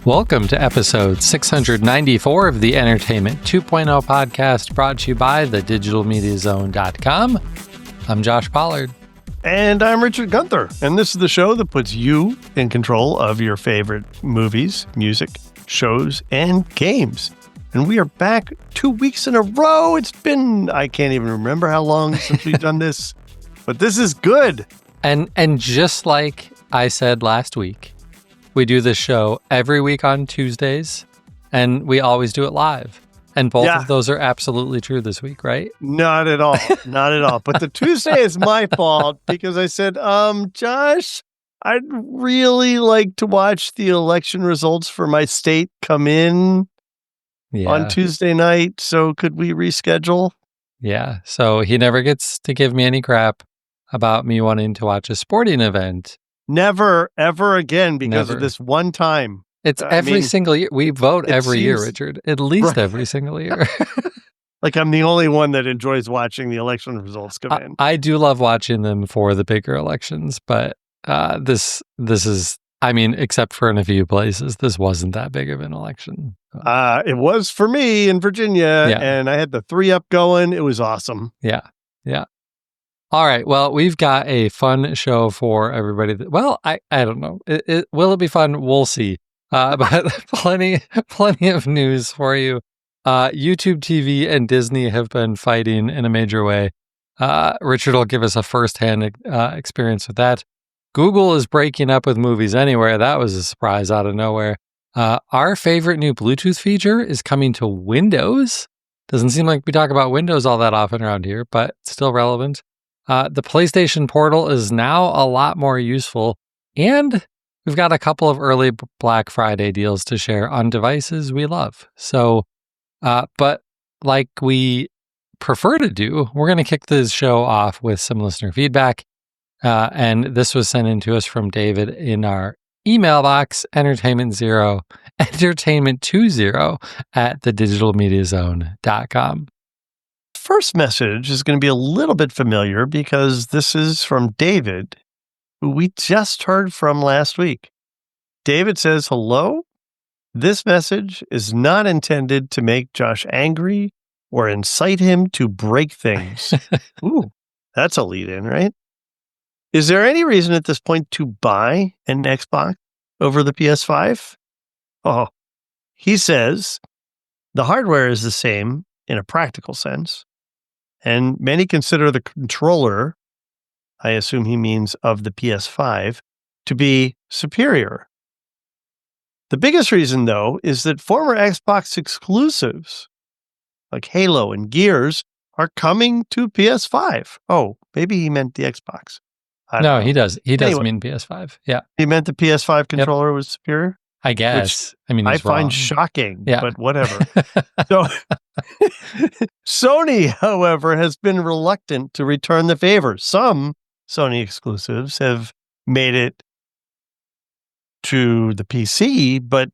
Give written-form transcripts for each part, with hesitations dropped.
Welcome to episode 694 of the Entertainment 2.0 podcast, brought to you by thedigitalmediazone.com. I'm Josh Pollard. And I'm Richard Gunther. And this is the show that puts you in control of your favorite movies, music, shows, and games. And we are back 2 weeks in a row. It's been, I can't even remember how long since we've done this, but this is good. And just like I said last week, we do this show every week on Tuesdays, and we always do it live. And both of those are absolutely true this week, right? Not at all. Not at all. But the Tuesday is my fault because I said, Josh, I'd really like to watch the election results for my state come in on Tuesday night. So could we reschedule? Yeah. So he never gets to give me any crap about me wanting to watch a sporting event. Never, ever again because of this one time. It's every single year. We vote every year, Richard. At least every single year. Like I'm the only one that enjoys watching the election results come in. I do love watching them for the bigger elections, but this is, I mean, except for in a few places, this wasn't that big of an election. It was for me in Virginia, and I had the 3-up going. It was awesome. Yeah. All right. Well, we've got a fun show for everybody. I don't know. Will it be fun? We'll see. But plenty of news for you. YouTube TV and Disney have been fighting in a major way. Richard will give us a firsthand experience with that. Google is breaking up with Movies Anywhere. That was a surprise out of nowhere. Our favorite new Bluetooth feature is coming to Windows. Doesn't seem like we talk about Windows all that often around here, but still relevant. The PlayStation Portal is now a lot more useful, and we've got a couple of early Black Friday deals to share on devices we love. So, but like we prefer to do, we're going to kick this show off with some listener feedback. And this was sent in to us from David in our email box, entertainment20 at thedigitalmediazone.com. First message is going to be a little bit familiar because this is from David, who we just heard from last week. David says, hello. This message is not intended to make Josh angry or incite him to break things. Ooh, that's a lead in, right? Is there any reason at this point to buy an Xbox over the PS5? Oh, he says the hardware is the same in a practical sense. And many consider the controller, I assume he means of the PS5, to be superior. The biggest reason, though, is that former Xbox exclusives, like Halo and Gears, are coming to PS5. Oh, maybe he meant the Xbox. No, he does. He does mean PS5. Yeah. He meant the PS5 controller was superior? I guess. Which I find shocking, but whatever. So, Sony, however, has been reluctant to return the favor. Some Sony exclusives have made it to the PC, but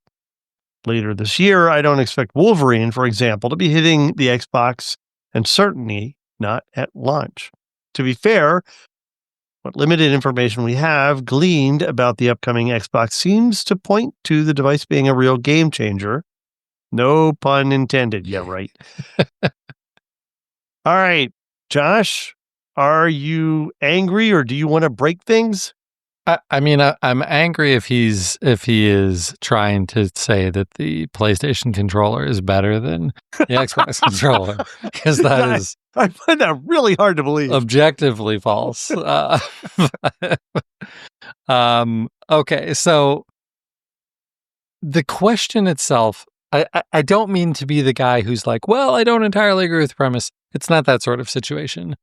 later this year, I don't expect Wolverine, for example, to be hitting the Xbox, and certainly not at launch. To be fair, what limited information we have gleaned about the upcoming Xbox seems to point to the device being a real game changer. No pun intended. Yeah, right. All right, Josh, are you angry or do you want to break things? I mean, I'm angry if he is trying to say that the PlayStation controller is better than the Xbox controller, because that is. I find that really hard to believe. Objectively false. Okay, so the question itself, I don't mean to be the guy who's like, well, I don't entirely agree with the premise. It's not that sort of situation.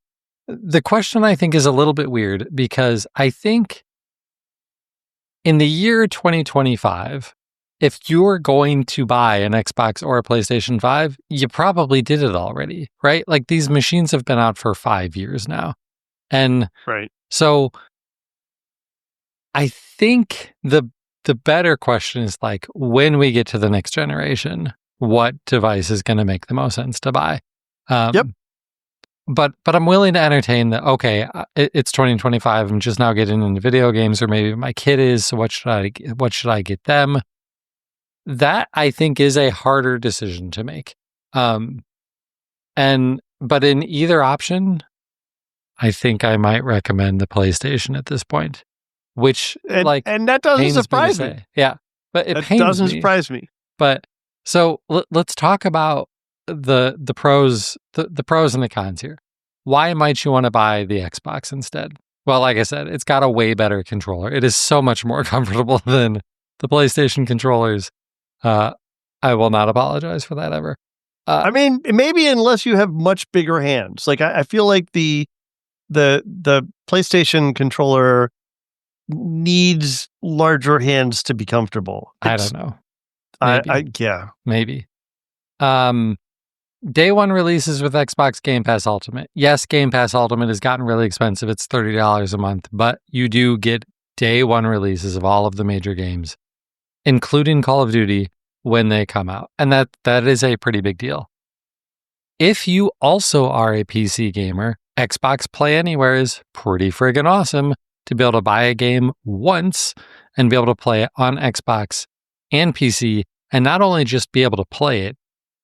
The question, I think, is a little bit weird because I think in the year 2025, if you're going to buy an Xbox or a PlayStation 5, you probably did it already, right? Like these machines have been out for 5 years now. And so I think the better question is like, when we get to the next generation, what device is going to make the most sense to buy? but I'm willing to entertain that. Okay, it's 2025. I'm just now getting into video games, or maybe my kid is. So what should I get them? That I think is a harder decision to make. But in either option, I think I might recommend the PlayStation at this point, which and that doesn't surprise me. Yeah, but it doesn't surprise me. But so let's talk about the pros, the pros and the cons here. Why might you want to buy the Xbox instead? Well, like I said, it's got a way better controller. It is so much more comfortable than the PlayStation controllers. I will not apologize for that ever. I mean, maybe unless you have much bigger hands. Like I feel like the PlayStation controller needs larger hands to be comfortable. I don't know. Yeah, maybe. Day one releases with Xbox Game Pass Ultimate. Yes, Game Pass Ultimate has gotten really expensive. It's $30 a month, but you do get day one releases of all of the major games, including Call of Duty, when they come out. And that is a pretty big deal. If you also are a PC gamer, Xbox Play Anywhere is pretty friggin' awesome to be able to buy a game once and be able to play it on Xbox and PC, and not only just be able to play it.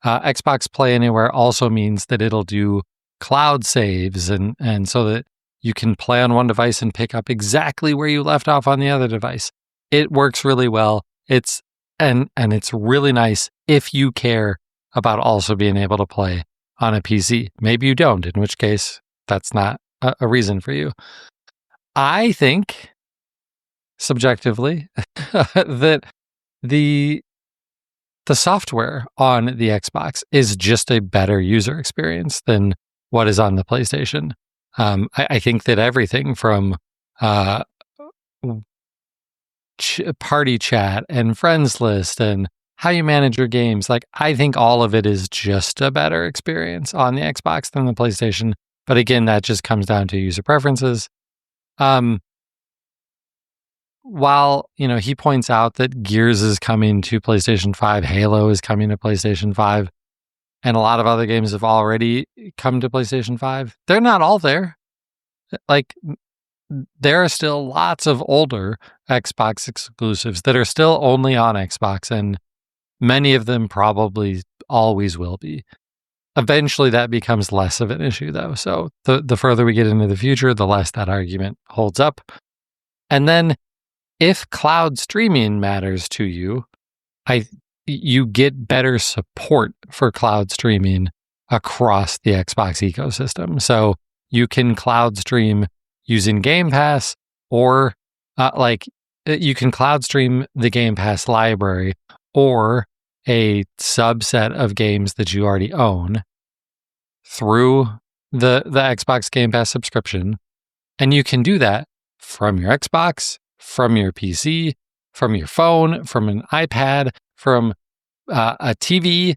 Xbox Play Anywhere also means that it'll do cloud saves and so that you can play on one device and pick up exactly where you left off on the other device. It works really well. It's really nice if you care about also being able to play on a PC. Maybe you don't, in which case that's not a reason for you. I think, subjectively, that the software on the Xbox is just a better user experience than what is on the PlayStation. I think that everything from party chat and friends list and how you manage your games, I think all of it is just a better experience on the Xbox than the PlayStation. But again, that just comes down to user preferences. While, he points out that Gears is coming to PlayStation 5, Halo is coming to PlayStation 5, and a lot of other games have already come to PlayStation 5, they're not all there. There are still lots of older Xbox exclusives that are still only on Xbox, and many of them probably always will be. Eventually, that becomes less of an issue, though. So the further we get into the future, the less that argument holds up. And then, if cloud streaming matters to you, you get better support for cloud streaming across the Xbox ecosystem. So you can cloud stream using Game Pass, or you can cloud stream the Game Pass library or a subset of games that you already own through the Xbox Game Pass subscription. And you can do that from your Xbox, from your PC, from your phone, from an iPad, from a TV,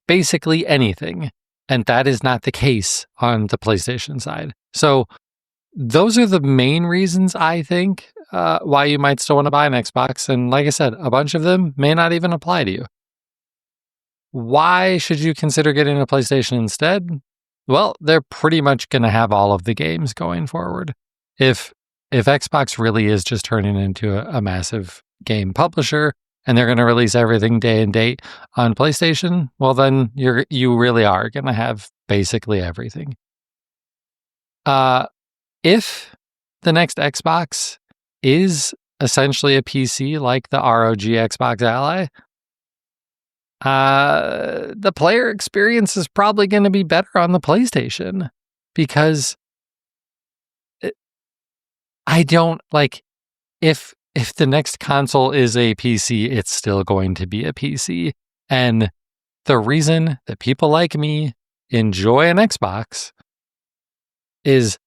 basically anything. And that is not the case on the PlayStation side. So those are the main reasons, I think, why you might still want to buy an Xbox. And like I said, a bunch of them may not even apply to you. Why should you consider getting a PlayStation instead? Well, they're pretty much going to have all of the games going forward. If Xbox really is just turning into a massive game publisher and they're going to release everything day and date on PlayStation, well, then you really are going to have basically everything. If the next Xbox is essentially a PC like the ROG Xbox Ally, the player experience is probably going to be better on the PlayStation, because I don't if the next console is a PC, it's still going to be a PC. And the reason that people like me enjoy an Xbox is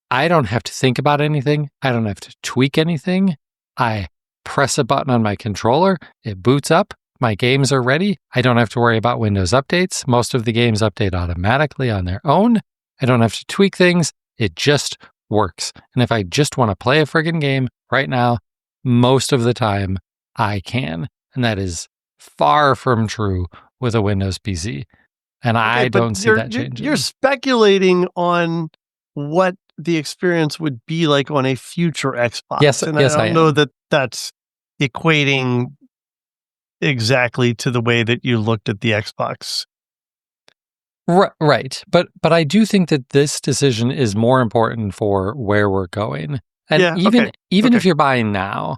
I don't have to think about anything. I don't have to tweak anything. I press a button on my controller. It boots up. My games are ready. I don't have to worry about Windows updates. Most of the games update automatically on their own. I don't have to tweak things. It just works. And if I just want to play a friggin' game right now, most of the time I can. And that is far from true with a Windows PC. And I don't see that You're changing. speculating on what the experience would be like on a future Xbox. Yes, and yes, I I don't know am. that that's equating exactly to the way that you looked at the Xbox. Right. But I do think that this decision is more important for where we're going. And Yeah, even okay. if you're buying now,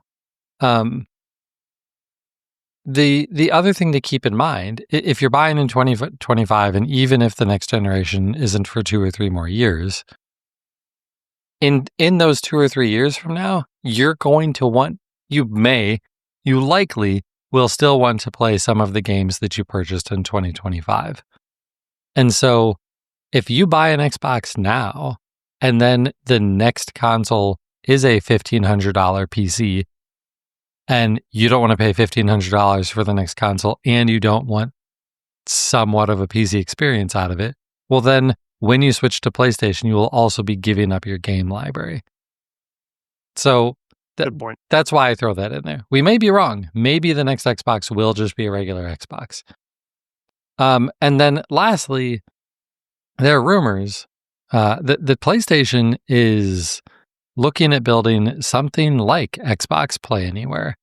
the other thing to keep in mind, if you're buying in 2025, and even if the next generation isn't for 2 or 3 more years, in those 2 or 3 years from now, you're going to want, you likely will still want to play some of the games that you purchased in 2025. And so if you buy an Xbox now, and then the next console is a $1,500 PC, and you don't want to pay $1,500 for the next console, and you don't want somewhat of a PC experience out of it, well then, when you switch to PlayStation, you will also be giving up your game library. So Good point. That's why I throw that in there. We may be wrong. Maybe the next Xbox will just be a regular Xbox. And then lastly, there are rumors that PlayStation is looking at building something like Xbox Play Anywhere.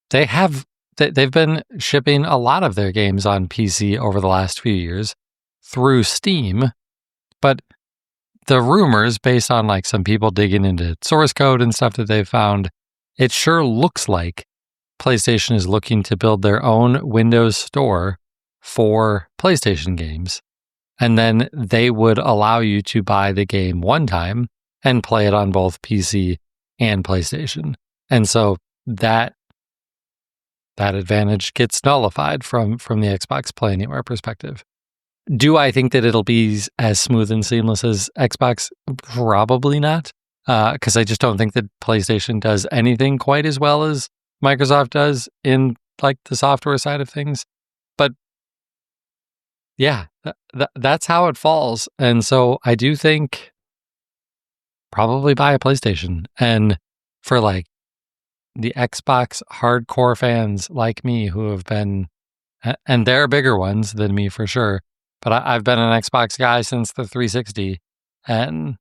They've been shipping a lot of their games on PC over the last few years through Steam, but the rumors, based on like some people digging into source code and stuff that they've found, it sure looks like PlayStation is looking to build their own Windows store for PlayStation games. And then they would allow you to buy the game one time and play it on both PC and PlayStation. And so that advantage gets nullified from the Xbox Play Anywhere perspective. Do I think that it'll be as smooth and seamless as Xbox? Probably not, because I just don't think that PlayStation does anything quite as well as Microsoft does in like the software side of things. But yeah, that's how it falls. And so I do think probably buy a PlayStation. And for like the Xbox hardcore fans like me who have been, and they're bigger ones than me for sure, but I've been an Xbox guy since the 360, and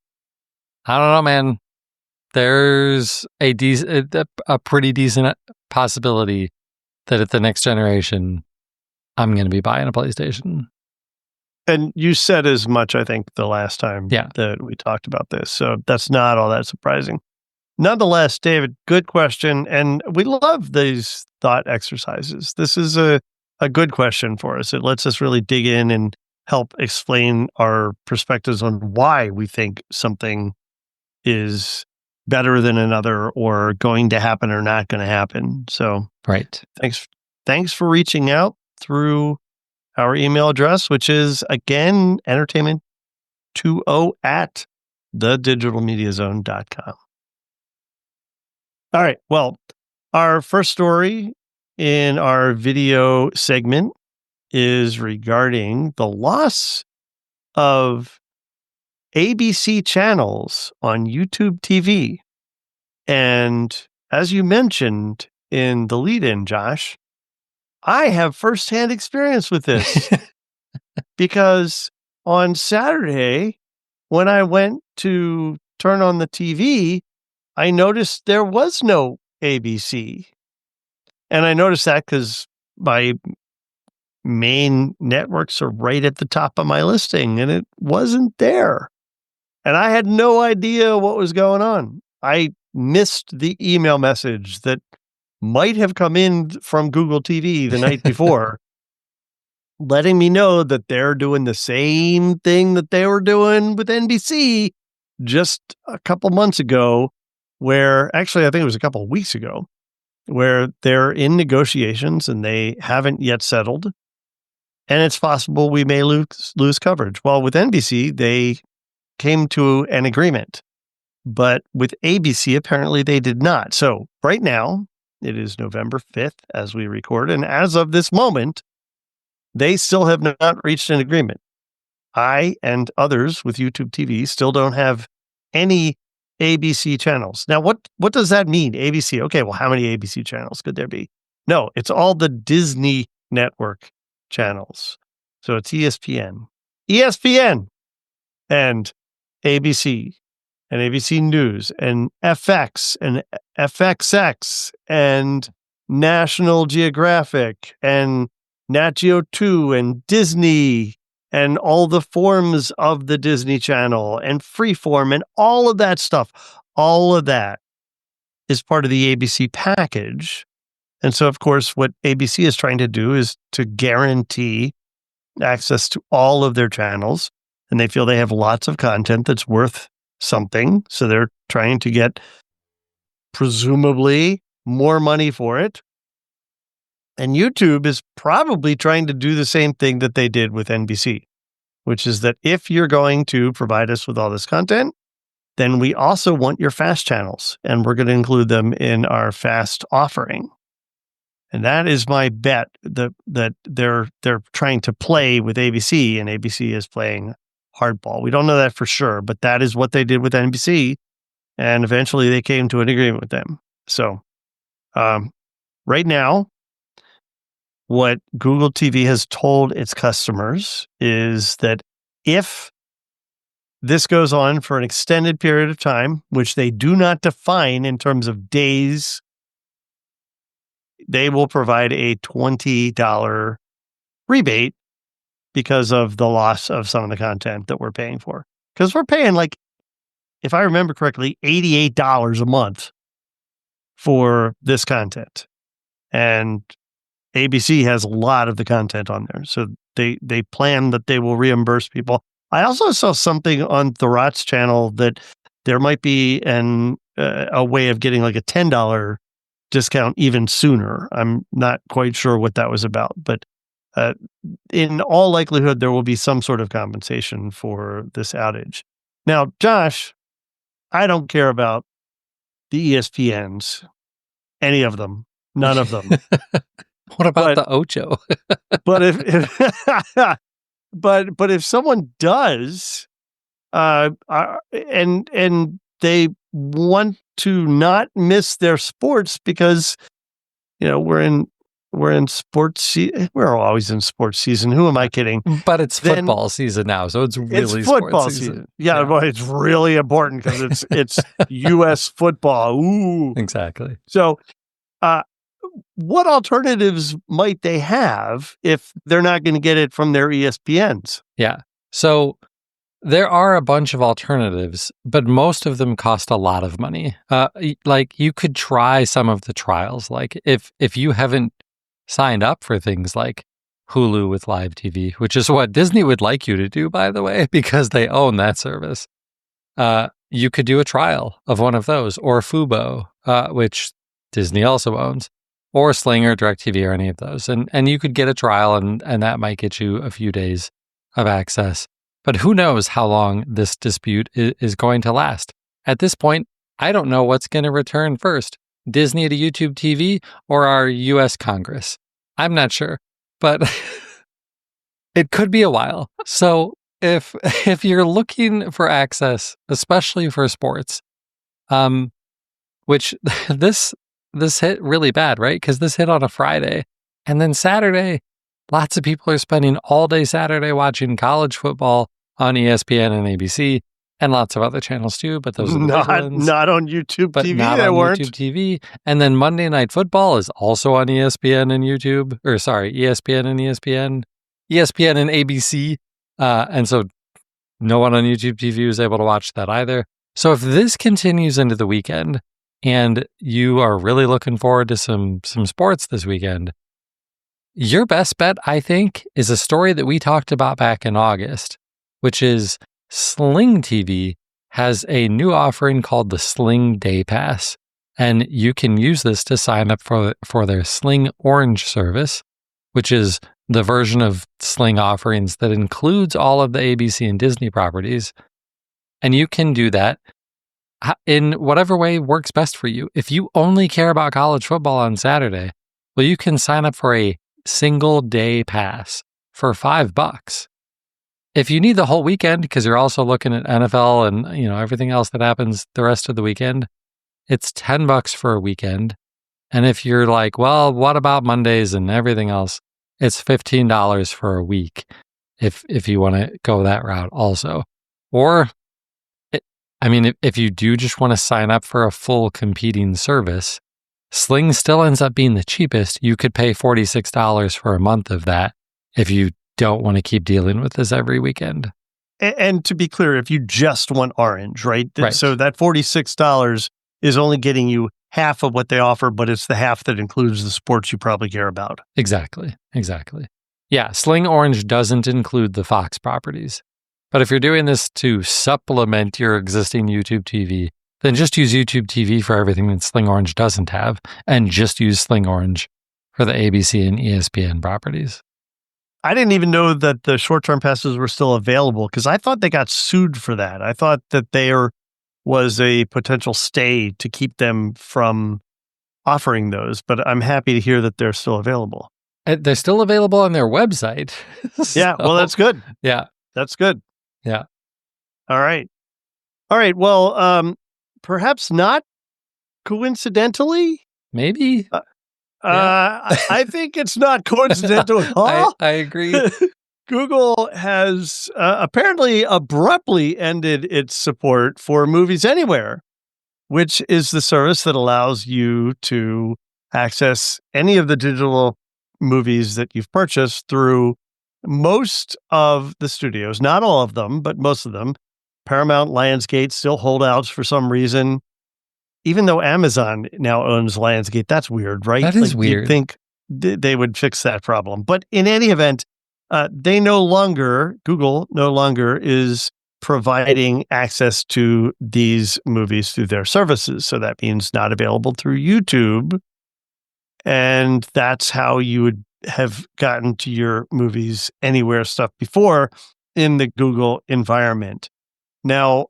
I don't know, man. There's a pretty decent possibility that at the next generation, I'm going to be buying a PlayStation. And you said as much, I think, the last time that we talked about this, so that's not all that surprising. Nonetheless, David, good question, and we love these thought exercises. This is a good question for us. It lets us really dig in and help explain our perspectives on why we think something is better than another, or going to happen or not going to happen. So, right. Thanks for reaching out through our email address, which is again entertainment20@thedigitalmediazone.com. All right. Well, our first story in our video segment is regarding the loss of ABC channels on YouTube TV. And as you mentioned in the lead-in, Josh, I have firsthand experience with this because on Saturday, when I went to turn on the TV, I noticed there was no ABC. And I noticed that because my main networks are right at the top of my listing, and it wasn't there. And I had no idea what was going on. I missed the email message that might have come in from Google TV the night before, letting me know that they're doing the same thing that they were doing with NBC just a couple months ago, where actually I think it was a couple of weeks ago, where they're in negotiations and they haven't yet settled. And it's possible we may lose coverage. Well, with NBC, they came to an agreement, but with ABC, apparently they did not. So right now, it is November 5th as we record. And as of this moment, they still have not reached an agreement. I and others with YouTube TV still don't have any ABC channels. Now, what does that mean? ABC. Okay, well, how many ABC channels could there be? No, it's all the Disney network channels. So it's ESPN, and ABC, and ABC News, and FX, and FXX, and National Geographic, and Nat Geo 2, and Disney, and all the forms of the Disney Channel, and Freeform, and all of that stuff. All of that is part of the ABC package. And so, of course, what ABC is trying to do is to guarantee access to all of their channels. And they feel they have lots of content that's worth something. So they're trying to get presumably more money for it. And YouTube is probably trying to do the same thing that they did with NBC, which is that if you're going to provide us with all this content, then we also want your FAST channels, and we're going to include them in our FAST offering. And that is my bet that they're trying to play with ABC, and ABC is playing hardball. We don't know that for sure, but that is what they did with NBC, and eventually they came to an agreement with them. So right now, what Google TV has told its customers is that if this goes on for an extended period of time, which they do not define in terms of days, they will provide a $20 rebate because of the loss of some of the content that we're paying for. Because we're paying, like, if I remember correctly, $88 a month for this content. And ABC has a lot of the content on there. So they plan that they will reimburse people. I also saw something on Thorat's channel that there might be a way of getting like a $10 discount even sooner. I'm not quite sure what that was about, but in all likelihood, there will be some sort of compensation for this outage. Now, Josh, I don't care about the ESPNs, any of them, none of them. What about the Ocho? But but if someone does, and they want to not miss their sports because, you know, we're in sports. We're always in sports season. Who am I kidding? But it's football season now, so it's really football season. Yeah, but it's really important because it's U.S. football. Ooh, exactly. So, what alternatives might they have if they're not going to get it from their ESPNs? Yeah. So there are a bunch of alternatives, but most of them cost a lot of money. Like you could try some of the trials. Like if you haven't signed up for things like Hulu with live TV, which is what Disney would like you to do, by the way, because they own that service. You could do a trial of one of those, or Fubo, which Disney also owns, or Sling or DirecTV or any of those. And you could get a trial and that might get you a few days of access. But who knows how long this dispute is going to last. At this point, I don't know what's going to return first, Disney to YouTube TV or our US Congress. I'm not sure, but it could be a while. So if you're looking for access, especially for sports, which this hit really bad, right? Because this hit on a Friday. And then Saturday, lots of people are spending all day Saturday watching college football on ESPN and ABC, and lots of other channels too, but those are the big ones. Not on YouTube but TV. Not on YouTube TV. And then Monday Night Football is also on ESPN and YouTube, or sorry, ESPN and ABC. And so no one on YouTube TV was able to watch that either. So if this continues into the weekend, and you are really looking forward to some sports this weekend, your best bet, I think, is a story that we talked about back in August, which is Sling TV has a new offering called the Sling Day Pass. And you can use this to sign up for their Sling Orange service, which is the version of Sling offerings that includes all of the ABC and Disney properties. And you can do that in whatever way works best for you. If you only care about college football on Saturday, well, you can sign up for a single day pass for $5. If you need the whole weekend, because you're also looking at NFL and, you know, everything else that happens the rest of the weekend, it's $10 for a weekend. And if you're like, well, what about Mondays and everything else? It's $15 for a week. if you want to go that route also. Or, if you do just want to sign up for a full competing service, Sling still ends up being the cheapest. You could pay $46 for a month of that if you don't want to keep dealing with this every weekend. And to be clear, if you just want Orange, right? Right. So that $46 is only getting you half of what they offer, but it's the half that includes the sports you probably care about. Exactly. Yeah, Sling Orange doesn't include the Fox properties. But if you're doing this to supplement your existing YouTube TV, then just use YouTube TV for everything that Sling Orange doesn't have, and just use Sling Orange for the ABC and ESPN properties. I didn't even know that the short-term passes were still available because I thought they got sued for that. I thought that there was a potential stay to keep them from offering those, but I'm happy to hear that they're still available. They're still available on their website. Yeah, well, that's good. Yeah. That's good. Yeah. All right. Well, perhaps not coincidentally. Maybe. I think it's not coincidental at all. I agree. Google has apparently abruptly ended its support for Movies Anywhere, which is the service that allows you to access any of the digital movies that you've purchased through most of the studios, not all of them, but most of them. Paramount, Lionsgate still holdouts for some reason. Even though Amazon now owns Lionsgate, that's weird, right? That is weird. You'd think they would fix that problem. But in any event, Google no longer is providing access to these movies through their services. So that means not available through YouTube. And that's how you would have gotten to your Movies Anywhere stuff before in the Google environment. Now,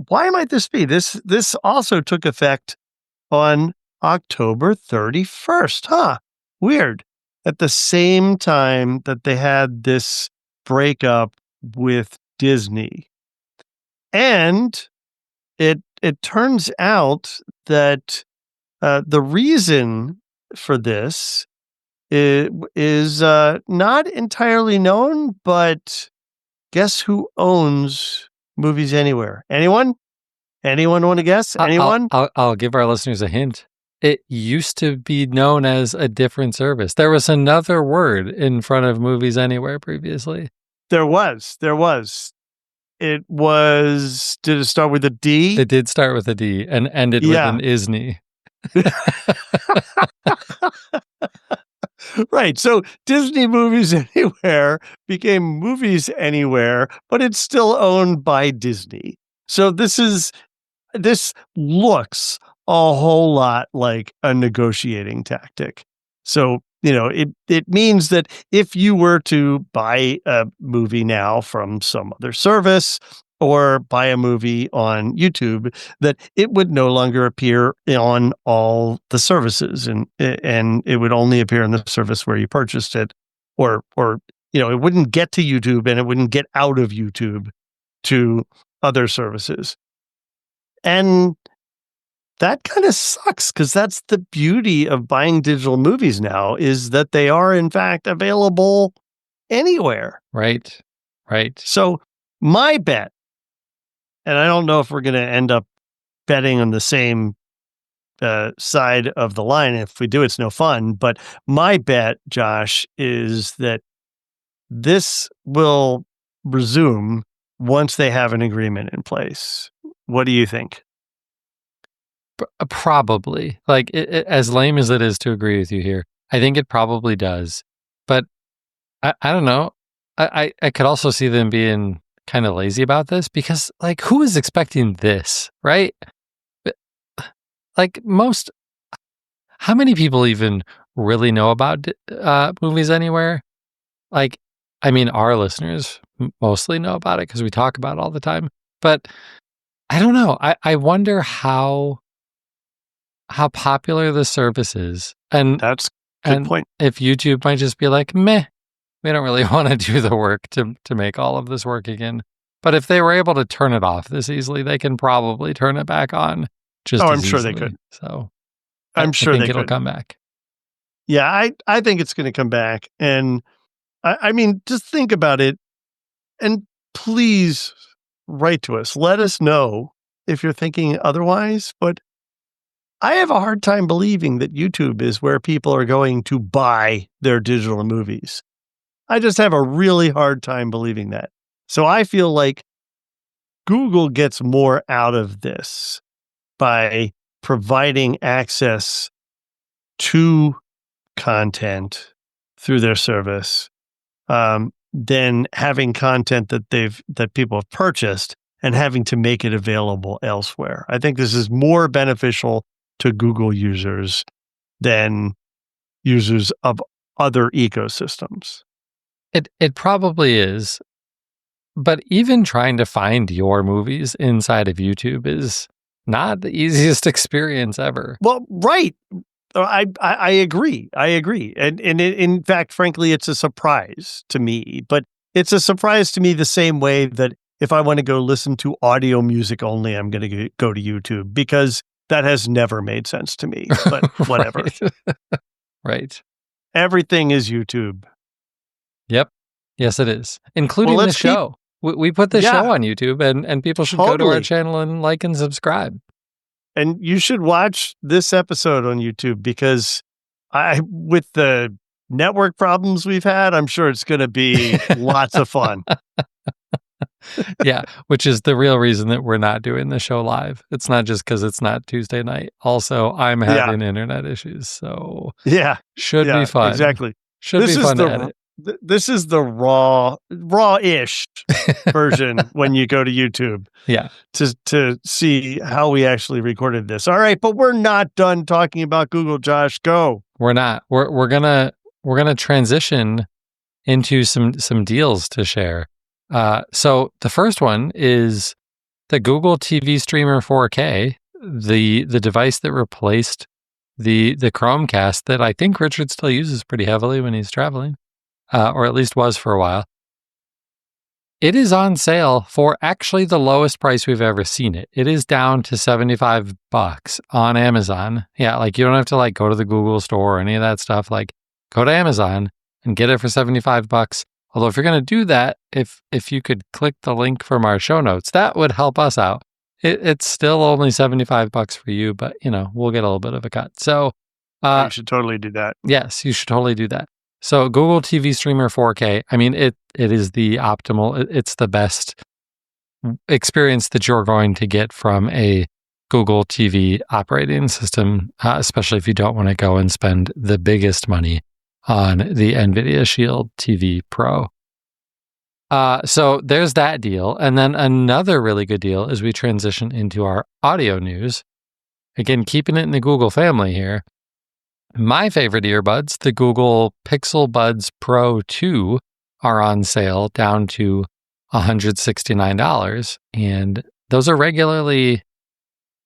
why might this be? This also took effect on October 31st. Weird. At the same time that they had this breakup with Disney. And it turns out that the reason for this is not entirely known, but guess who owns Movies Anywhere? Anyone want to guess? Anyone? I'll give our listeners a hint. It used to be known as a different service. There was another word in front of Movies Anywhere previously. There was. It was, did it start with a D? It did start with a D and ended with an ISNY. Right. So Disney Movies Anywhere became Movies Anywhere, but it's still owned by Disney. So this looks a whole lot like a negotiating tactic. So, it means that if you were to buy a movie now from some other service or buy a movie on YouTube, that it would no longer appear on all the services, and it would only appear in the service where you purchased it, or it wouldn't get to YouTube and it wouldn't get out of YouTube to other services. And that kind of sucks because that's the beauty of buying digital movies now, is that they are in fact available anywhere. Right. So my bet, and I don't know if we're going to end up betting on the same side of the line. If we do, it's no fun. But my bet, Josh, is that this will resume once they have an agreement in place. What do you think? Probably. Like, as lame as it is to agree with you here, I think it probably does. But I don't know. I could also see them being kind of lazy about this because, like, who is expecting this, right? Like, how many people even really know about Movies Anywhere? Like, our listeners mostly know about it because we talk about it all the time. But I don't know. I wonder how popular the service is. And that's a good point. If YouTube might just be like, meh, we don't really want to do the work to make all of this work again. But if they were able to turn it off this easily, they can probably turn it back on just as I'm sure easily. they could. So I'm sure I think it'll come back. Yeah, I think it's going to come back. And I mean, just think about it, and please write to us. Let us know if you're thinking otherwise, but I have a hard time believing that YouTube is where people are going to buy their digital movies. I just have a really hard time believing that. So I feel like Google gets more out of this by providing access to content through their service than having content that people have purchased and having to make it available elsewhere. I think this is more beneficial to Google users than users of other ecosystems. It probably is. But even trying to find your movies inside of YouTube is not the easiest experience ever. Well, right. I agree. And in fact, frankly, it's a surprise to me. But it's a surprise to me the same way that if I want to go listen to audio music only, I'm going to go to YouTube, because that has never made sense to me. But whatever. Right. Everything is YouTube. Yep. Yes, it is. Including the show. We put the show on YouTube, and people should go to our channel and like and subscribe. And you should watch this episode on YouTube, because with the network problems we've had, I'm sure it's going to be lots of fun. Yeah, which is the real reason that we're not doing the show live. It's not just because it's not Tuesday night. Also, I'm having internet issues, so should be fun. Exactly. Should be fun to edit. This is the raw-ish version when you go to YouTube. Yeah. To see how we actually recorded this. All right, but we're not done talking about Google, Josh. Go. We're not. We're gonna transition into some deals to share. So the first one is the Google TV Streamer 4K, the device that replaced the Chromecast that I think Richard still uses pretty heavily when he's traveling. Or at least was for a while. It is on sale for actually the lowest price we've ever seen it. It is down to $75 on Amazon. Yeah, like you don't have to like go to the Google store or any of that stuff. Like go to Amazon and get it for $75. Although if you're going to do that, if you could click the link from our show notes, that would help us out. It's still only $75 for you, but we'll get a little bit of a cut. So you should totally do that. Yes, you should totally do that. So Google TV Streamer 4K, I mean, it is the optimal, it's the best experience that you're going to get from a Google TV operating system, especially if you don't want to go and spend the biggest money on the NVIDIA Shield TV Pro. So there's that deal. And then another really good deal is we transition into our audio news. Again, keeping it in the Google family here. My favorite earbuds, the Google Pixel Buds Pro 2, are on sale down to $169. And those are regularly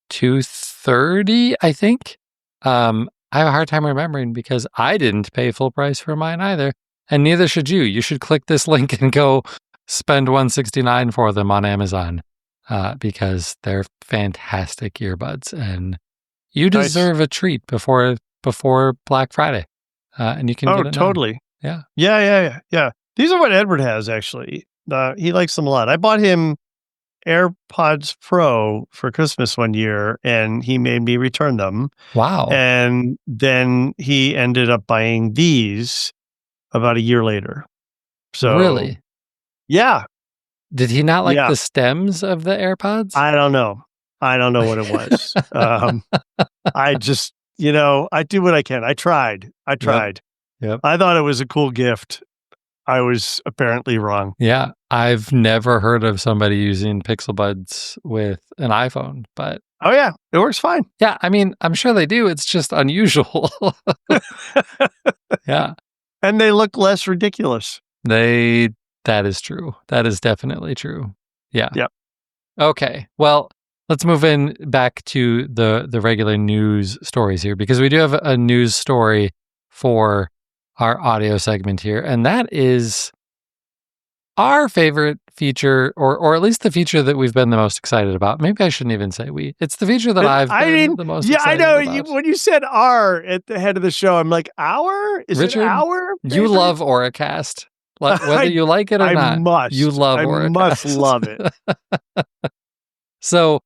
$230, I think. I have a hard time remembering because I didn't pay full price for mine either. And neither should you. You should click this link and go spend $169 for them on Amazon because they're fantastic earbuds. And you deserve a treat before Black Friday. And you can get it totally. Now. Yeah. These are what Edward has, actually. He likes them a lot. I bought him AirPods Pro for Christmas one year, and he made me return them. Wow. And then he ended up buying these about a year later. So really? Yeah. Did he not like the stems of the AirPods? I don't know what it was. I just, I do what I can. I tried. Yep. I thought it was a cool gift. I was apparently wrong. Yeah. I've never heard of somebody using Pixel Buds with an iPhone, but... Oh, yeah. It works fine. Yeah. I mean, I'm sure they do. It's just unusual. Yeah. And they look less ridiculous. That is true. That is definitely true. Yeah. Yep. Okay. Well, let's move in back to the regular news stories here, because we do have a news story for our audio segment here, and that is our favorite feature, or at least the feature that we've been the most excited about. Maybe I shouldn't even say we. It's the feature that I've been the most excited about. Yeah, I know. When you said "our" at the head of the show, I'm like, "Our? Is Richard, it our favorite?" You love Auracast. Whether you like it or not, you love Auracast. I must love it. So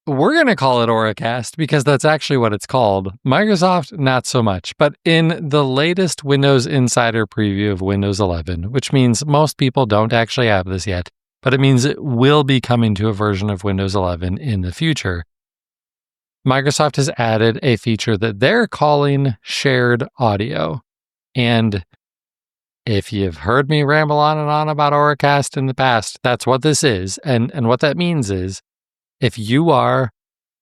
we're going to call it Auracast because that's actually what it's called. Microsoft, not so much. But in the latest Windows Insider preview of Windows 11, which means most people don't actually have this yet, but it means it will be coming to a version of Windows 11 in the future, Microsoft has added a feature that they're calling shared audio. And if you've heard me ramble on and on about Auracast in the past, that's what this is. And what that means is, if you are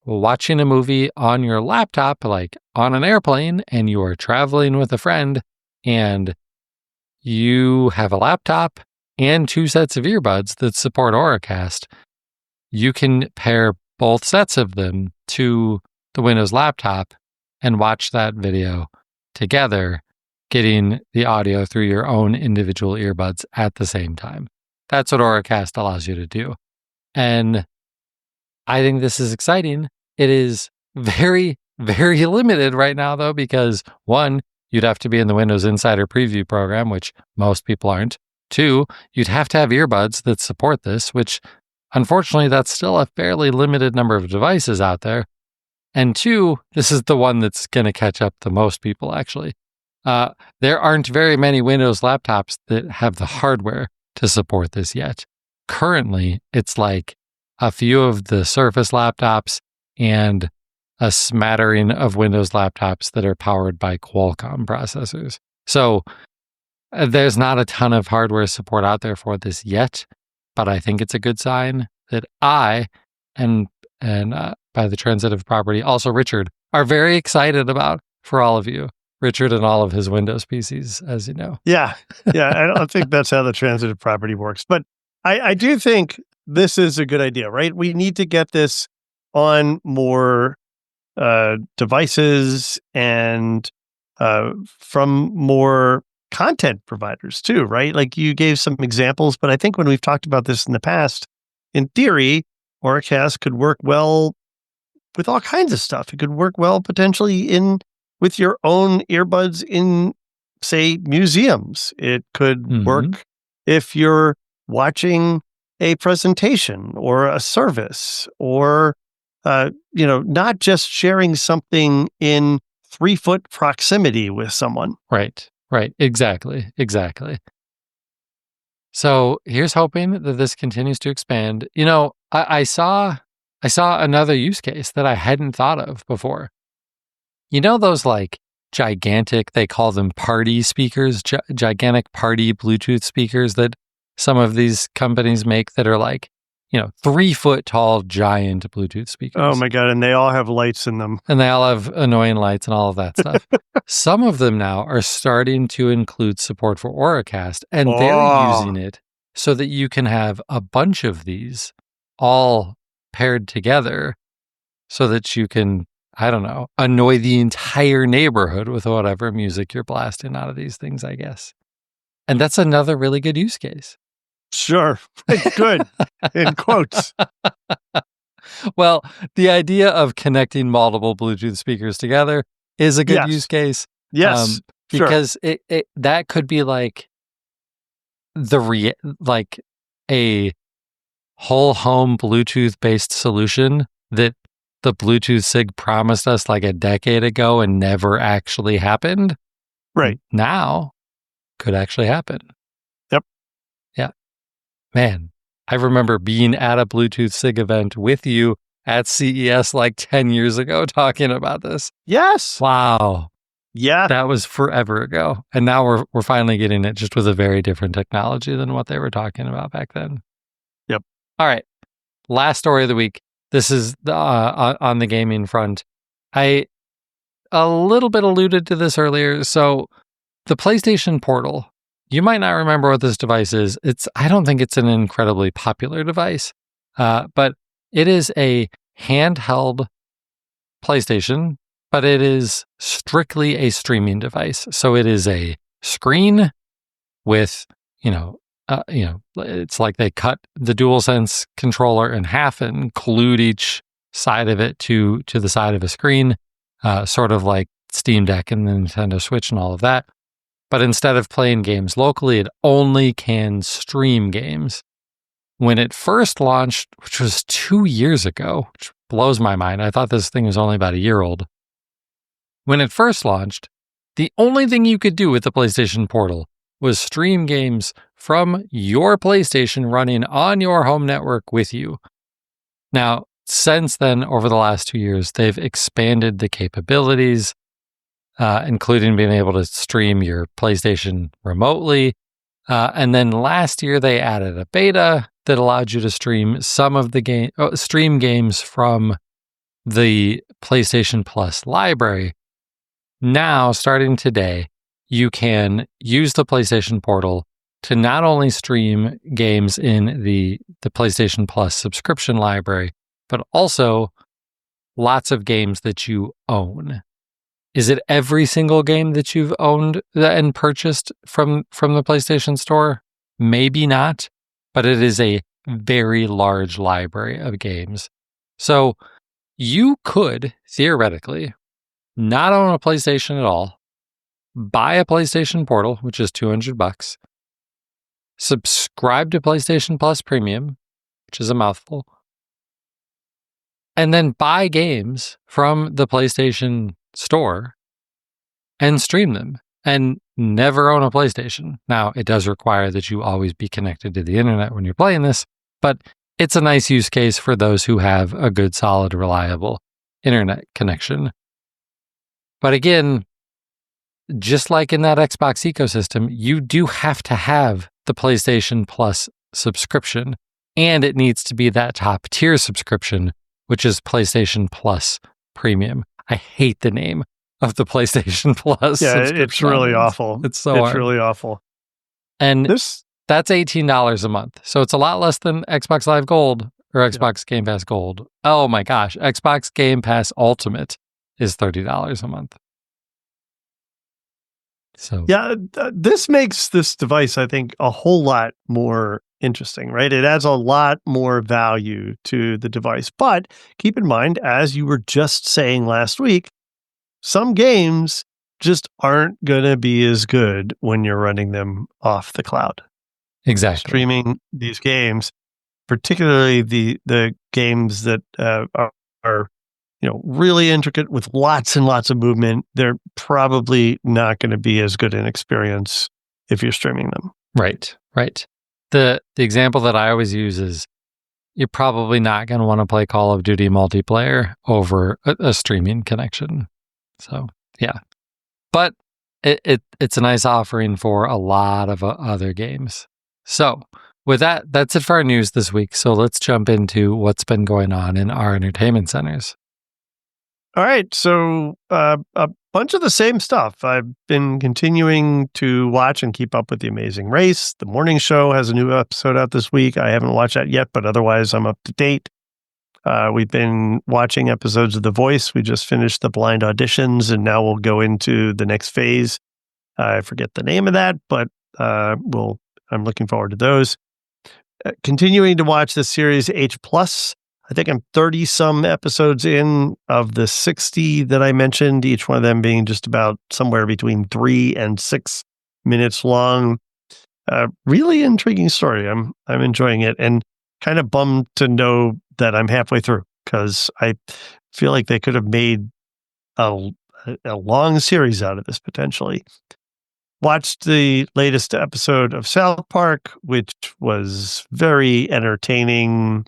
watching a movie on your laptop, like on an airplane, and you are traveling with a friend, and you have a laptop and 2 sets of earbuds that support Auracast, you can pair both sets of them to the Windows laptop and watch that video together, getting the audio through your own individual earbuds at the same time. That's what Auracast allows you to do. And I think this is exciting. It is very, very limited right now, though, because 1, you'd have to be in the Windows Insider Preview program, which most people aren't. 2, you'd have to have earbuds that support this, which unfortunately, that's still a fairly limited number of devices out there. And 2, this is the one that's going to catch up to most people, actually. There aren't very many Windows laptops that have the hardware to support this yet. Currently, it's like a few of the Surface laptops and a smattering of Windows laptops that are powered by Qualcomm processors. So there's not a ton of hardware support out there for this yet, but I think it's a good sign that I and by the transitive property, also Richard, are very excited about for all of you. Richard and all of his Windows PCs, as you know. Yeah. I don't think that's how the transitive property works, but I do think this is a good idea, right? We need to get this on more devices and from more content providers too, right? Like you gave some examples, but I think when we've talked about this in the past, in theory, Auracast could work well with all kinds of stuff. It could work well potentially with your own earbuds in, say, museums. It could work if you're watching a presentation or a service, or not just sharing something in 3-foot proximity with someone. Right. Exactly. So here's hoping that this continues to expand. I saw another use case that I hadn't thought of before. Those like gigantic, they call them party speakers, gigantic party Bluetooth speakers that some of these companies make that are like, 3-foot tall giant Bluetooth speakers. Oh my God. And they all have lights in them. And they all have annoying lights and all of that stuff. Some of them now are starting to include support for Auracast, and they're using it so that you can have a bunch of these all paired together so that you can, I don't know, annoy the entire neighborhood with whatever music you're blasting out of these things, I guess. And that's another really good use case. Sure. Good. In quotes. Well, the idea of connecting multiple Bluetooth speakers together is a good use case. Yes. Because it that could be like like a whole home Bluetooth based solution that the Bluetooth SIG promised us like a decade ago and never actually happened. Right. Now could actually happen. Yep. Yeah. Man, I remember being at a Bluetooth SIG event with you at CES like 10 years ago talking about this. Yes. Wow. Yeah. That was forever ago. And now we're finally getting it, just with a very different technology than what they were talking about back then. Yep. All right. Last story of the week. This is on the gaming front. I a little bit alluded to this earlier. So the PlayStation Portal, you might not remember what this device is. I don't think it's an incredibly popular device, but it is a handheld PlayStation, but it is strictly a streaming device. So it is a screen with, it's like they cut the DualSense controller in half and glued each side of it to the side of a screen, sort of like Steam Deck and the Nintendo Switch and all of that. But instead of playing games locally, it only can stream games. When it first launched, which was 2 years ago, which blows my mind. I thought this thing was only about a year old. When it first launched, the only thing you could do with the PlayStation Portal was stream games from your PlayStation running on your home network with you. Now, since then, over the last 2 years, they've expanded the capabilities, including being able to stream your PlayStation remotely. And then last year, they added a beta that allowed you to stream some of the stream games from the PlayStation Plus library. Now, starting today, you can use the PlayStation Portal to not only stream games in the PlayStation Plus subscription library, but also lots of games that you own. Is it every single game that you've owned and purchased from the PlayStation Store? Maybe not, but it is a very large library of games. So you could, theoretically, not own a PlayStation at all, buy a PlayStation Portal, which is $200, subscribe to PlayStation Plus Premium, which is a mouthful, and then buy games from the PlayStation Store and stream them and never own a PlayStation. Now, it does require that you always be connected to the internet when you're playing this, but it's a nice use case for those who have a good, solid, reliable internet connection. But again, just like in that Xbox ecosystem, you do have to have the PlayStation Plus subscription, and it needs to be that top tier subscription, which is PlayStation Plus Premium. I hate the name of the PlayStation Plus. Yeah, it's really awful. It's so hard. Really awful. And that's $18 a month. So it's a lot less than Xbox Live Gold or Xbox Game Pass Gold. Oh my gosh. Xbox Game Pass Ultimate is $30 a month. So yeah, this makes this device, I think, a whole lot more interesting, right? It adds a lot more value to the device. But keep in mind, as you were just saying last week, some games just aren't going to be as good when you're running them off the cloud. Exactly. Streaming these games, particularly the games that are really intricate with lots and lots of movement, they're probably not going to be as good an experience if you're streaming them. Right. The example that I always use is you're probably not going to want to play Call of Duty multiplayer over a streaming connection. So, yeah. But it's a nice offering for a lot of other games. So, with that, that's it for our news this week. So let's jump into what's been going on in our entertainment centers. All right. So a bunch of the same stuff. I've been continuing to watch and keep up with The Amazing Race. The morning show has a new episode out this week. I haven't watched that yet, but otherwise I'm up to date. We've been watching episodes of The Voice. We just finished the blind auditions, and now we'll go into the next phase. I forget the name of that, but I'm looking forward to those. Continuing to watch the series H+. I think I'm 30 some episodes in of the 60 that I mentioned, each one of them being just about somewhere between 3 and 6 minutes long. Really intriguing story. I'm enjoying it, and kind of bummed to know that I'm halfway through, because I feel like they could have made a long series out of this potentially. Watched the latest episode of South Park, which was very entertaining.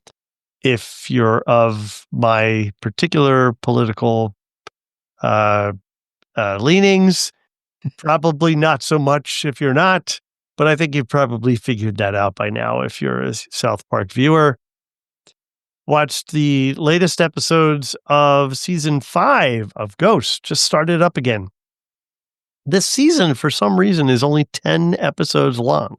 If you're of my particular political leanings, probably not so much if you're not, but I think you've probably figured that out by now if you're a South Park viewer. Watched the latest episodes of season 5 of Ghost, just started up again. This season, for some reason, is only 10 episodes long.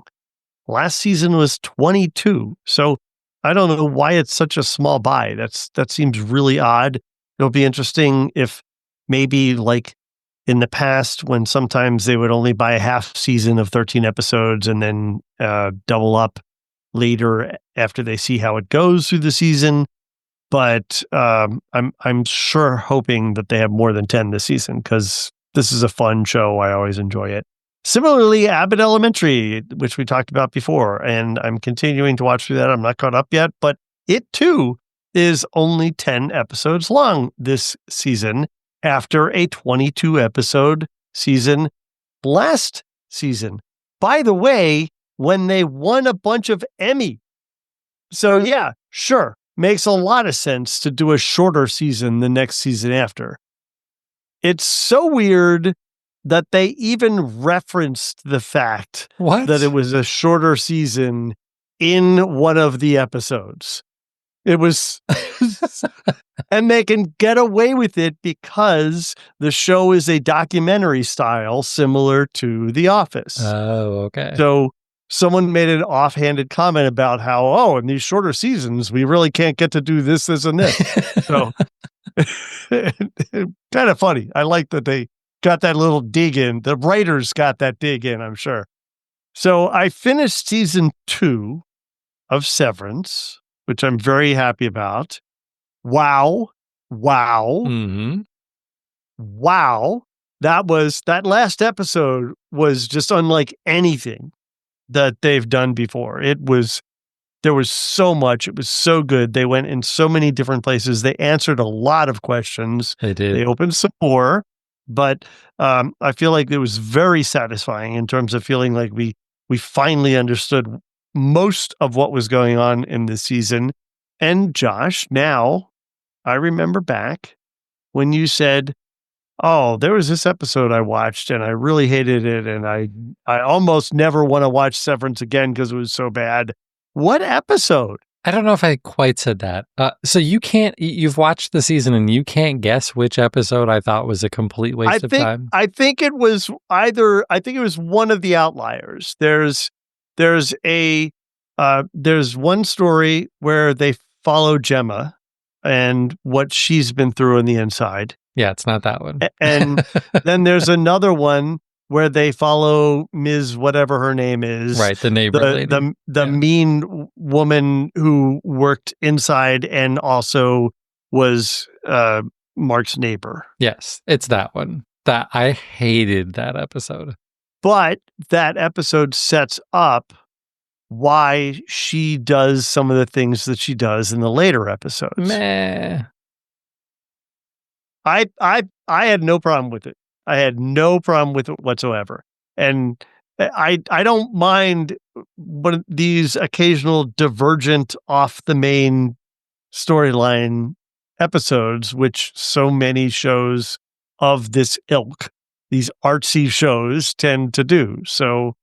Last season was 22, so I don't know why it's such a small buy. That seems really odd. It'll be interesting if maybe like in the past, when sometimes they would only buy a half season of 13 episodes and then double up later after they see how it goes through the season. But I'm sure hoping that they have more than 10 this season, because this is a fun show. I always enjoy it. Similarly, Abbott Elementary, which we talked about before, and I'm continuing to watch through that. I'm not caught up yet, but it too is only 10 episodes long this season after a 22 episode season last season. By the way, when they won a bunch of Emmy. So yeah, sure. Makes a lot of sense to do a shorter season the next season after. It's so weird that they even referenced the fact that it was a shorter season in one of the episodes. It was, and they can get away with it because the show is a documentary style similar to The Office. Oh, okay. So someone made an offhanded comment about how, in these shorter seasons, we really can't get to do this, and this. So kind of funny. I like that they got that little dig in. The writers got that dig in, I'm sure. So I finished season 2 of Severance, which I'm very happy about. Wow. Mm-hmm. Wow. That last episode was just unlike anything that they've done before. There was so much. It was so good. They went in so many different places. They answered a lot of questions. They did. They opened some more, but I feel like it was very satisfying in terms of feeling like we finally understood most of what was going on in this season. And Josh, now I remember back when you said, there was this episode I watched and I really hated it. And I almost never want to watch Severance again because it was so bad. What episode? I don't know if I quite said that. So you've watched the season and you can't guess which episode I thought was a complete waste of time? I think it was one of the outliers. There's one story where they follow Gemma and what she's been through on the inside. Yeah, it's not that one. And then there's another one where they follow Ms. whatever her name is. Right, the neighbor lady. The mean woman who worked inside and also was Mark's neighbor. Yes, it's that one. That I hated that episode. But that episode sets up why she does some of the things that she does in the later episodes. Meh. I had no problem with it. I had no problem with it whatsoever. And I don't mind these occasional divergent off the main storyline episodes, which so many shows of this ilk, these artsy shows, tend to do. So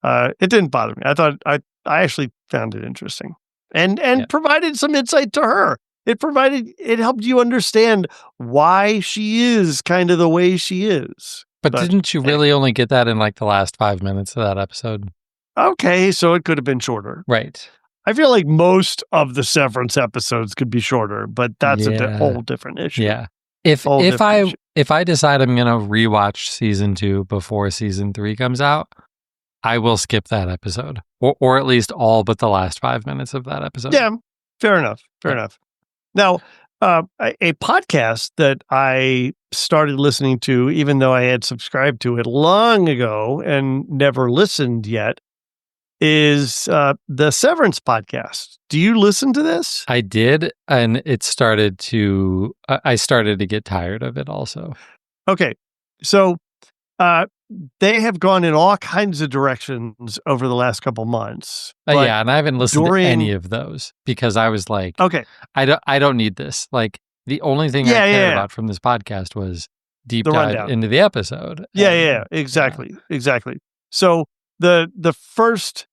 it didn't bother me. I thought I actually found it interesting and provided some insight to her. It helped you understand why she is kind of the way she is. But didn't you really only get that in like the last 5 minutes of that episode? Okay, so it could have been shorter. Right. I feel like most of the Severance episodes could be shorter, but that's a whole different issue. Yeah. If I decide I'm going to rewatch season 2 before season 3 comes out, I will skip that episode, or at least all but the last 5 minutes of that episode. Yeah, fair enough. Now, a podcast that I started listening to, even though I had subscribed to it long ago and never listened yet, is the Severance podcast. Do you listen to this? I did, and I started to get tired of it also. Okay, so they have gone in all kinds of directions over the last couple months. Yeah, and I haven't listened to any of those because I was like, okay, I don't need this. Like the only thing I cared about from this podcast was deep dive into the episode. Exactly. So the first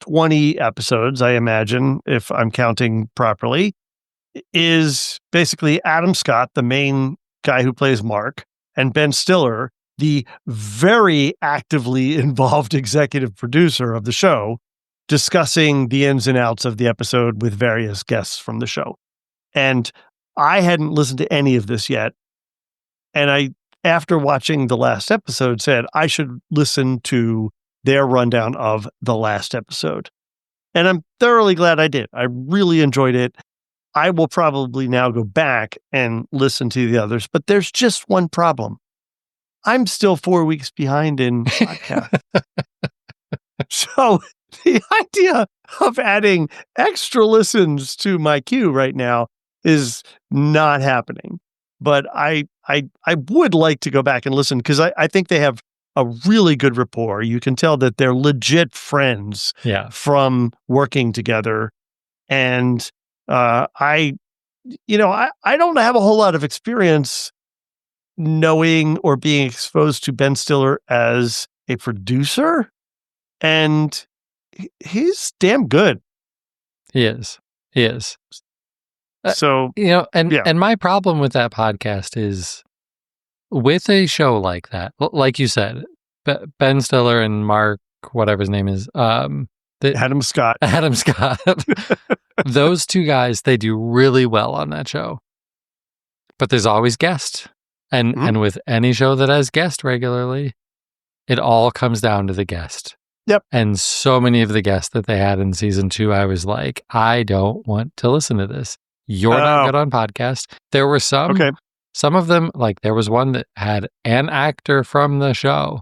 20 episodes, I imagine, if I'm counting properly, is basically Adam Scott, the main guy who plays Mark, and Ben Stiller, the very actively involved executive producer of the show, discussing the ins and outs of the episode with various guests from the show. And I hadn't listened to any of this yet. And I, after watching the last episode, said I should listen to their rundown of the last episode. And I'm thoroughly glad I did. I really enjoyed it. I will probably now go back and listen to the others, but there's just one problem. I'm still 4 weeks behind in podcast. So the idea of adding extra listens to my queue right now is not happening. But I would like to go back and listen because I think they have a really good rapport. You can tell that they're legit friends from working together. And I don't have a whole lot of experience knowing or being exposed to Ben Stiller as a producer. And he's damn good. He is. So, and my problem with that podcast is with a show like that, like you said, Ben Stiller and Mark, whatever his name is, Adam Scott. Those two guys, they do really well on that show. But there's always guests. And with any show that has guests regularly, it all comes down to the guest. Yep. And so many of the guests that they had in season 2, I was like, I don't want to listen to this. You're not good on podcast. There were some of them, like there was one that had an actor from the show,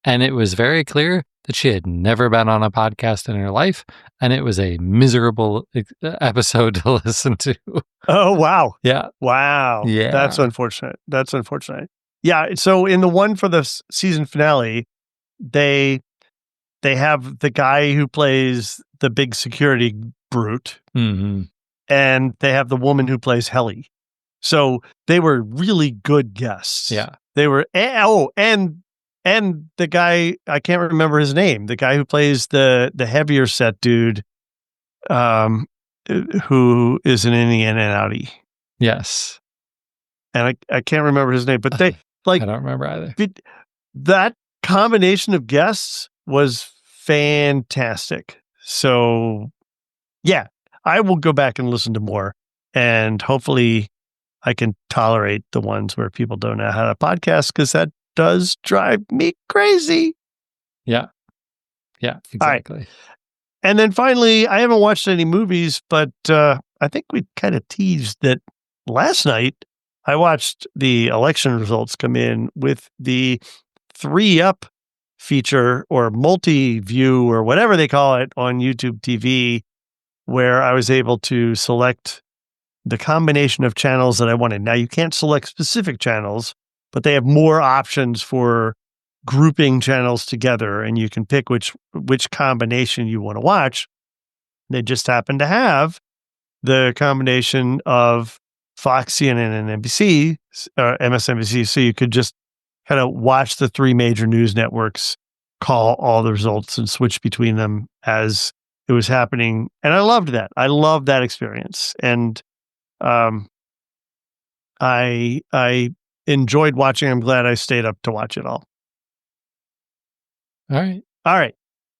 and it was very clear that she had never been on a podcast in her life, and it was a miserable episode to listen to. Oh, wow. Yeah. Wow. Yeah. That's unfortunate. Yeah. So in the one for the season finale, they have the guy who plays the big security brute, and they have the woman who plays Helly. So they were really good guests. Yeah. They were, and the guy, I can't remember his name, the guy who plays the heavier set dude, who is an Indian and outie. Yes. And I can't remember his name, but they like, I don't remember either. That combination of guests was fantastic. So yeah, I will go back and listen to more, and hopefully I can tolerate the ones where people don't know how to podcast, because that does drive me crazy. Yeah. Yeah, exactly. Right. And then finally, I haven't watched any movies, but I think we kind of teased that last night. I watched the election results come in with the 3-Up feature, or multi-view, or whatever they call it, on YouTube TV, where I was able to select the combination of channels that I wanted. Now, you can't select specific channels, but they have more options for grouping channels together, and you can pick which combination you want to watch. They just happen to have the combination of Fox, CNN, and NBC, MSNBC, so you could just kind of watch the 3 major news networks call all the results and switch between them as it was happening. And I loved that. I loved that experience. And I enjoyed watching. I'm glad I stayed up to watch it all. All right.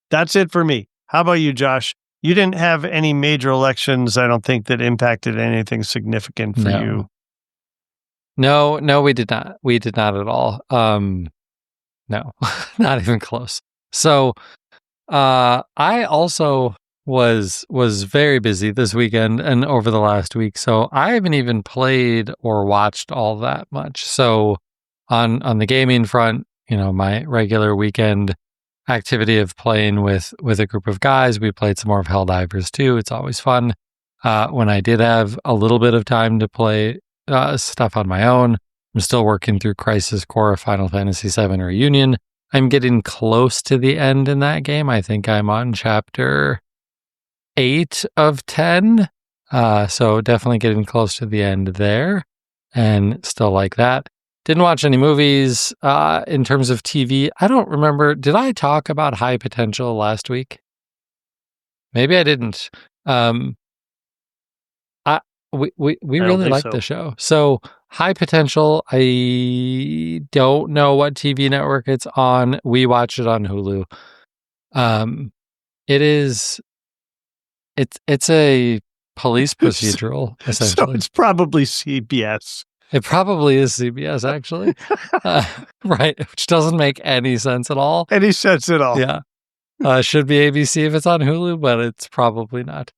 That's it for me. How about you, Josh? You didn't have any major elections, I don't think, that impacted anything significant for you. No, we did not. We did not at all. No, not even close. So, I also was very busy this weekend and over the last week, so I haven't even played or watched all that much. So, on the gaming front, my regular weekend activity of playing with a group of guys, we played some more of Helldivers 2. It's always fun. When I did have a little bit of time to play stuff on my own, I'm still working through Crisis Core Final Fantasy VII Reunion. I'm getting close to the end in that game. I think I'm on chapter 8 of 10. So definitely getting close to the end there, and still like that. Didn't watch any movies. In terms of TV, I don't remember. Did I talk about High Potential last week? Maybe I didn't. We really like the show. So High Potential, I don't know what TV network it's on. We watch it on Hulu. It's a police procedural, essentially. So it's probably CBS. It probably is CBS, actually. Right, which doesn't make any sense at all. Any sense at all. Yeah. Should be ABC if it's on Hulu, but it's probably not.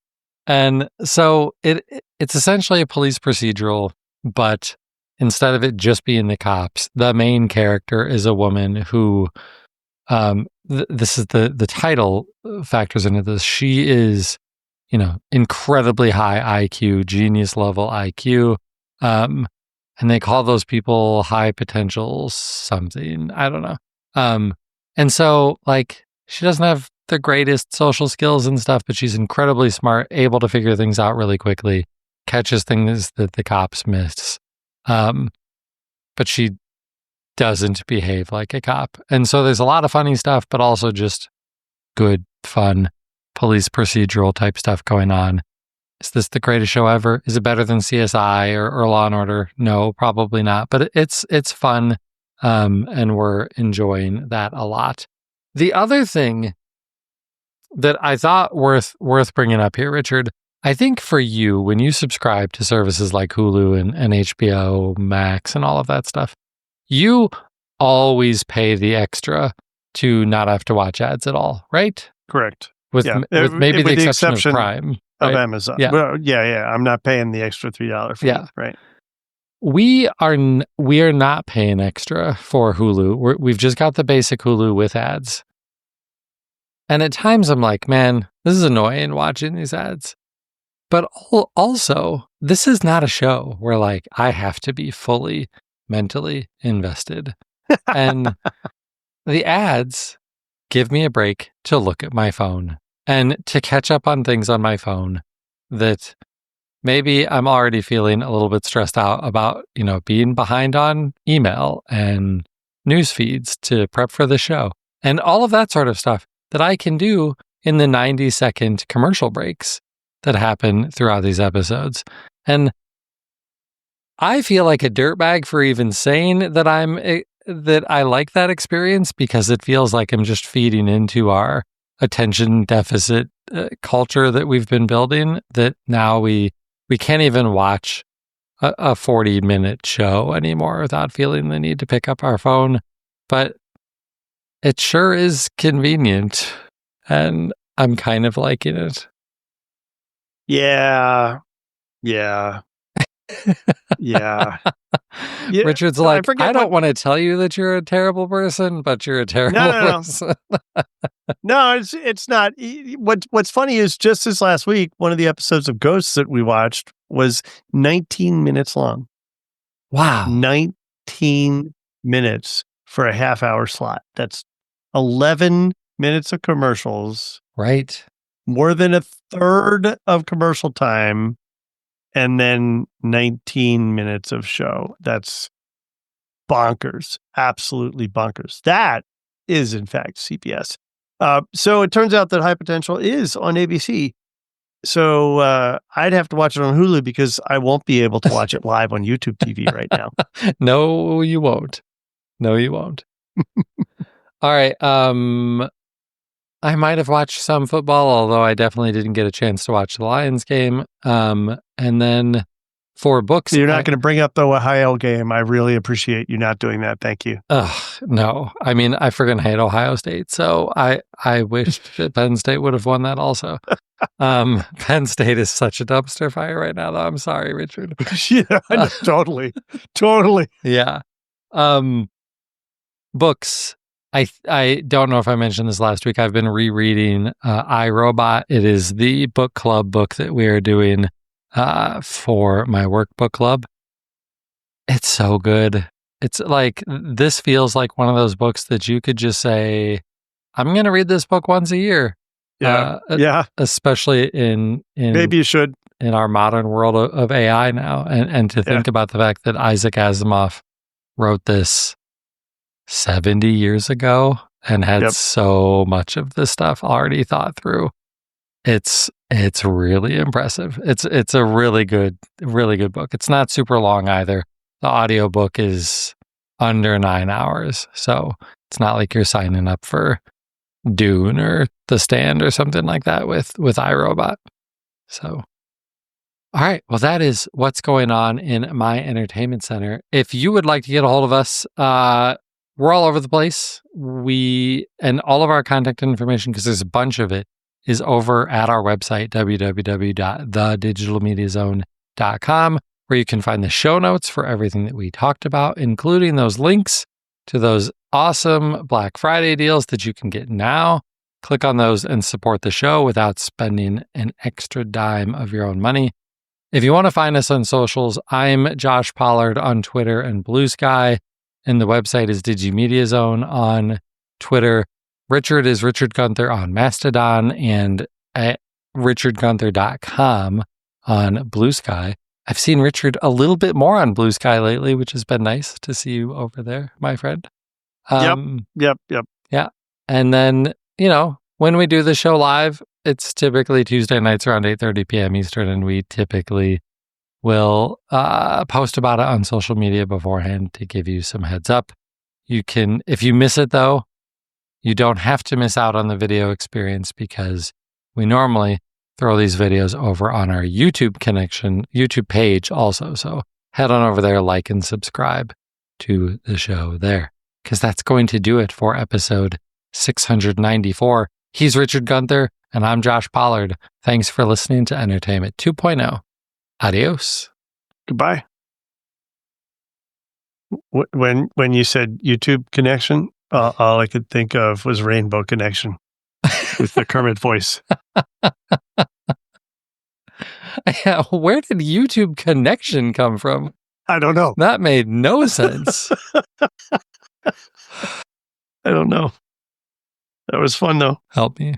And so it's essentially a police procedural, but instead of it just being the cops, the main character is a woman who, this is the title factors into this. She is, incredibly high IQ, genius level IQ. And they call those people high potential something. I don't know. And so like she doesn't have the greatest social skills and stuff, but she's incredibly smart, able to figure things out really quickly, catches things that the cops miss. But she doesn't behave like a cop. And so there's a lot of funny stuff, but also just good, fun, police procedural type stuff going on. Is this the greatest show ever? Is it better than CSI or Law and Order? No, probably not. But it's fun, and we're enjoying that a lot. The other thing that I thought worth bringing up here, Richard, I think for you, when you subscribe to services like Hulu and HBO Max and all of that stuff, you always pay the extra to not have to watch ads at all, right? Correct. With maybe the exception of Prime. Of right? Amazon. Yeah. Well, yeah. I'm not paying the extra $3 fee. Yeah. Right. We are not paying extra for Hulu. We've just got the basic Hulu with ads. And at times I'm like, man, this is annoying watching these ads. But also, this is not a show where like I have to be fully mentally invested. And the ads give me a break to look at my phone and to catch up on things on my phone that maybe I'm already feeling a little bit stressed out about, being behind on email and news feeds to prep for the show and all of that sort of stuff that I can do in the 90-second commercial breaks that happen throughout these episodes. And I feel like a dirtbag for even saying that I like that experience, because it feels like I'm just feeding into our attention deficit culture that we've been building, that now we can't even watch a 40-minute show anymore without feeling the need to pick up our phone. But it sure is convenient, and I'm kind of liking it. Yeah. Richard's like, I don't want to tell you that you're a terrible person, but you're a terrible person. No, it's not. What's funny is just this last week, one of the episodes of Ghosts that we watched was 19 minutes long. Wow. 19 minutes for a half-hour slot. That's 11 minutes of commercials. Right. More than a third of commercial time, and then 19 minutes of show. That's bonkers. Absolutely bonkers. That is, in fact, CBS. So it turns out that High Potential is on ABC. So I'd have to watch it on Hulu because I won't be able to watch it live on YouTube TV right now. No, you won't. All right. I might have watched some football, although I definitely didn't get a chance to watch the Lions game. And then for books... You're not going to bring up the Ohio game. I really appreciate you not doing that. Thank you. No. I mean, I freaking hate Ohio State, so I wish that Penn State would have won that also. Penn State is such a dumpster fire right now, though. I'm sorry, Richard. Yeah, totally. Yeah. Books. I don't know if I mentioned this last week. I've been rereading iRobot. It is the book club book that we are doing for my work book club. It's so good. It's like, this feels like one of those books that you could just say, I'm going to read this book once a year. Yeah. Especially in maybe you should, in our modern world of AI now. And to think about the fact that Isaac Asimov wrote this 70 years ago and had so much of this stuff already thought through. It's really impressive. It's a really good book. It's not super long either. The audiobook is under 9 hours. So it's not like you're signing up for Dune or The Stand or something like that with iRobot. So, all right. Well, that is what's going on in my entertainment center. If you would like to get a hold of us, we're all over the place. And all of our contact information, because there's a bunch of it, is over at our website, www.thedigitalmediazone.com. where you can find the show notes for everything that we talked about, including those links to those awesome Black Friday deals that you can get now. Click on those and support the show without spending an extra dime of your own money. If you want to find us on socials, I'm Josh Pollard on Twitter and Blue Sky, and the website is DigiMediaZone on Twitter. Richard is Richard Gunther on Mastodon and at richardgunther.com on Blue Sky. I've seen Richard a little bit more on Blue Sky lately, which has been nice to see you over there, my friend. Yep. Yeah. And then, when we do the show live, it's typically Tuesday nights around 8:30 p.m. Eastern, and we typically will post about it on social media beforehand to give you some heads up. You can, if you miss it though, you don't have to miss out on the video experience because we normally throw these videos over on our YouTube page also. So head on over there, like and subscribe to the show there, because that's going to do it for episode 694. He's Richard Gunther, and I'm Josh Pollard. Thanks for listening to Entertainment 2.0. Adios. Goodbye. When you said YouTube connection, all I could think of was Rainbow Connection with the Kermit voice. Yeah, where did YouTube connection come from? I don't know. That made no sense. I don't know. That was fun, though. Help me.